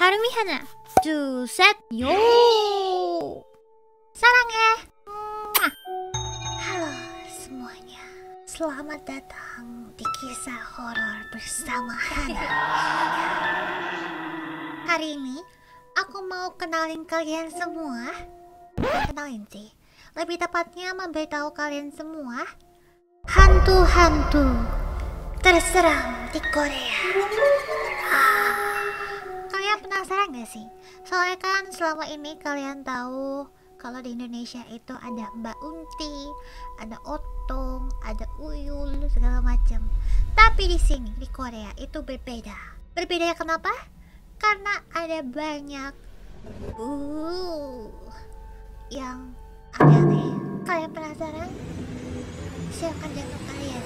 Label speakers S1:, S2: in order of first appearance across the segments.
S1: 하루미 하나, 둘, 셋, 요! 사랑해!
S2: Halo semuanya, selamat datang di kisah horor bersama Hana. Hari ini aku mau kenalin kalian semua. Kenalin sih, lebih tepatnya memberitahu kalian semua hantu-hantu terseram di Korea. Kalian penasaran gak sih? Soalnya kan selama ini kalian tahu kalau di Indonesia itu ada Mbak Unti, ada Otong, ada Uyul, segala macam. Tapi di sini di Korea itu berbeda. Berbedanya kenapa? Karena ada banyak yang aneh-aneh. Kalian penasaran? Siapkan jantung kalian.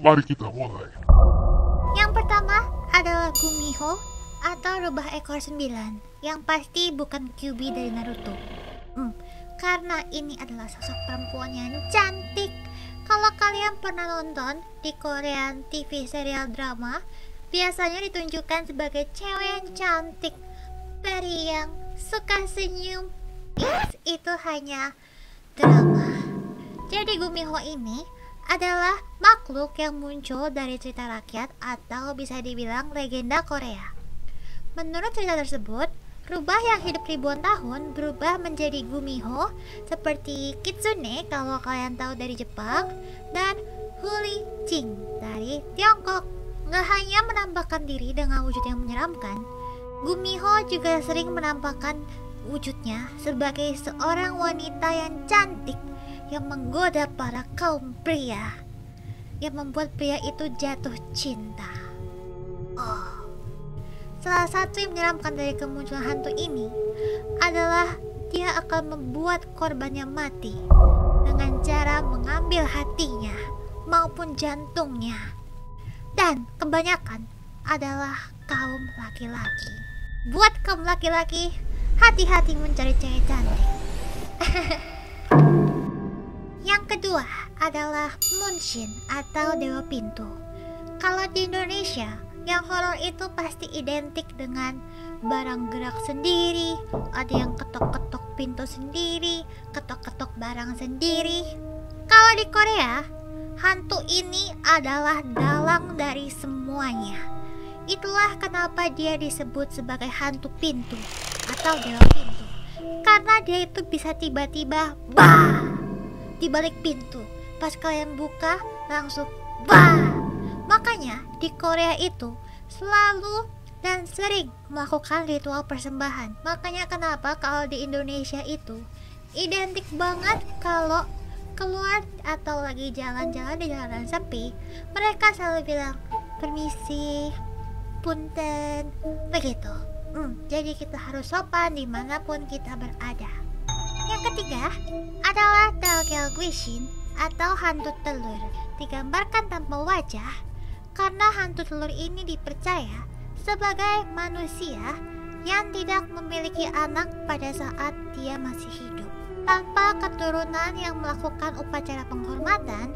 S3: Mari kita mulai.
S2: Yang pertama adalah Gumiho atau rubah ekor 9. Yang pasti bukan Kyuubi dari Naruto. Karena ini adalah sosok perempuan yang cantik. Kalau kalian pernah nonton di Korean TV serial drama, biasanya ditunjukkan sebagai cewek yang cantik, peri yang suka senyum. Itu hanya drama. Jadi Gumiho ini adalah makhluk yang muncul dari cerita rakyat atau bisa dibilang legenda Korea. Menurut cerita tersebut, rubah yang hidup ribuan tahun berubah menjadi Gumiho seperti Kitsune kalau kalian tahu dari Jepang, dan Huli Jing dari Tiongkok. Gak hanya menampakkan diri dengan wujud yang menyeramkan, Gumiho juga sering menampakkan wujudnya sebagai seorang wanita yang cantik yang menggoda para kaum pria, yang membuat pria itu jatuh cinta. Salah satu yang menyeramkan dari kemunculan hantu ini adalah dia akan membuat korbannya mati dengan cara mengambil hatinya maupun jantungnya. Dan kebanyakan adalah kaum laki-laki. Buat kaum laki-laki, hati-hati mencari cewek cantik. Yang kedua adalah Munshin atau Dewa Pintu. Kalau di Indonesia, yang horor itu pasti identik dengan barang gerak sendiri, ada yang ketok-ketok pintu sendiri, ketok-ketok barang sendiri. Kalau di Korea, hantu ini adalah dalang dari semuanya. Itulah kenapa dia disebut sebagai hantu pintu atau Dewa Pintu. Karena dia itu bisa tiba-tiba di balik pintu. Pas kalian buka, langsung Makanya di Korea itu selalu dan sering melakukan ritual persembahan. Makanya kenapa kalau di Indonesia itu identik banget kalau keluar atau lagi jalan-jalan di jalanan sepi, mereka selalu bilang permisi, punten, begitu. Jadi kita harus sopan dimanapun kita berada. Yang ketiga adalah Dalgalguishin atau hantu telur. Digambarkan tanpa wajah karena hantu telur ini dipercaya sebagai manusia yang tidak memiliki anak pada saat dia masih hidup. Tanpa keturunan yang melakukan upacara penghormatan,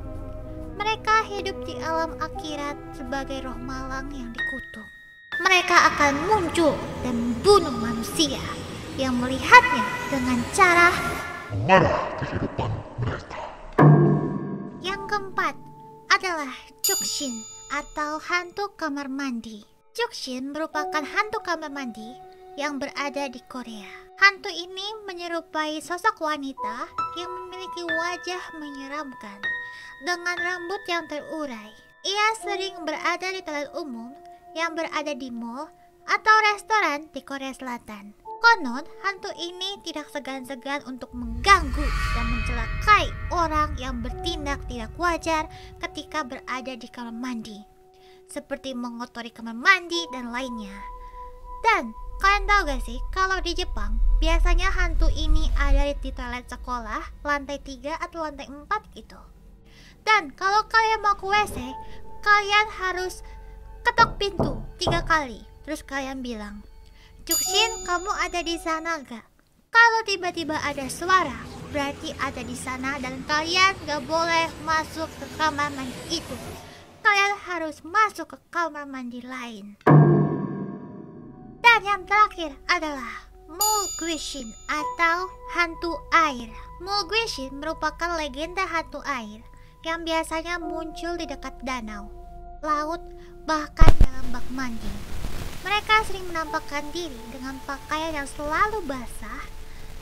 S2: mereka hidup di alam akhirat sebagai roh malang yang dikutuk. Mereka akan muncul dan membunuh manusia yang melihatnya dengan cara
S3: Memarah kehidupan mereka.
S2: Yang keempat adalah Jukshin atau hantu kamar mandi. Jukshin merupakan hantu kamar mandi yang berada di Korea. Hantu ini menyerupai sosok wanita yang memiliki wajah menyeramkan dengan rambut yang terurai. Ia sering berada di toilet umum yang berada di mall atau restoran di Korea Selatan. Konon, hantu ini tidak segan-segan untuk mengganggu dan mencelakai orang yang bertindak tidak wajar ketika berada di kamar mandi, seperti mengotori kamar mandi dan lainnya. Dan kalian tahu gak sih, kalau di Jepang biasanya hantu ini ada di toilet sekolah, lantai 3 atau lantai 4 gitu. Dan kalau kalian mau ke WC, kalian harus ketok pintu 3 kali. Terus kalian bilang, Jukshin, kamu ada di sana gak? Kalau tiba-tiba ada suara, berarti ada di sana dan kalian gak boleh masuk ke kamar mandi itu. Kalian harus masuk ke kamar mandi lain. Dan yang terakhir adalah Mulguishin atau hantu air. Mulguishin merupakan legenda hantu air yang biasanya muncul di dekat danau, laut, bahkan dalam bak mandi. Mereka sering menampakkan diri dengan pakaian yang selalu basah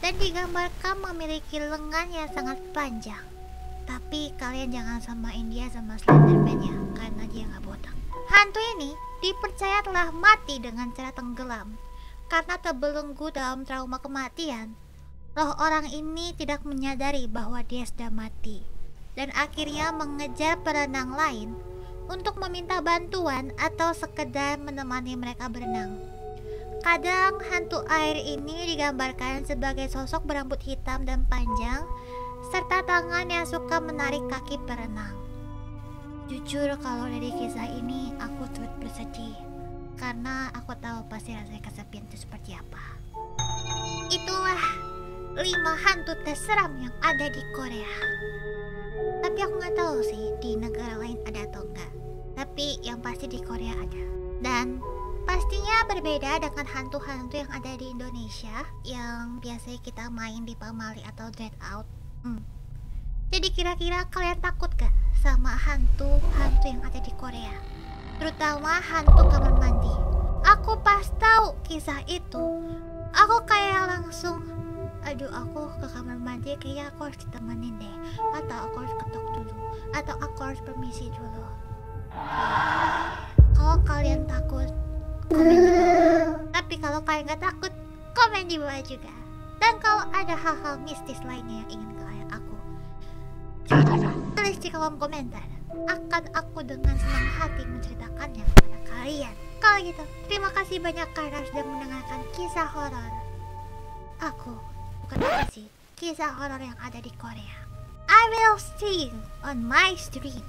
S2: dan digambarkan memiliki lengan yang sangat panjang. Tapi kalian jangan samain dia sama Slenderman ya, karena dia nggak botak. Hantu ini dipercaya telah mati dengan cara tenggelam karena terbelenggu dalam trauma kematian. Roh orang ini tidak menyadari bahwa dia sudah mati dan akhirnya mengejar perenang lain untuk meminta bantuan atau sekedar menemani mereka berenang. Kadang hantu air ini digambarkan sebagai sosok berambut hitam dan panjang serta tangan yang suka menarik kaki perenang. Jujur kalau dari kisah ini aku turut bersedih karena aku tahu pasti rasanya kesepian itu seperti apa. Itulah 5 hantu terseram yang ada di Korea. Tapi aku nggak tahu sih di negara lain ada atau enggak. Tapi yang pasti di Korea ada. Dan pastinya berbeda dengan hantu-hantu yang ada di Indonesia yang biasanya kita main di Pamali atau Dread Out. Jadi kira-kira kalian takut gak sama hantu-hantu yang ada di Korea? Terutama hantu kamar mandi. Aku pas tahu kisah itu, aku kayak langsung, aduh aku ke kamar mandi kayak aku harus ditemenin deh, atau aku harus ketok dulu, atau aku harus permisi dulu. Kalau kalian takut, komen di bawah. Tapi kalau kalian gak takut, komen di bawah juga. Dan kalau ada hal-hal mistis lainnya yang ingin kalian aku tulis di kolom komentar, akan aku dengan senang hati menceritakannya kepada kalian. Kalau gitu, terima kasih banyak karena sudah mendengarkan kisah horor aku. Bukan apa sih, kisah horor yang ada di Korea. I will see you on my stream.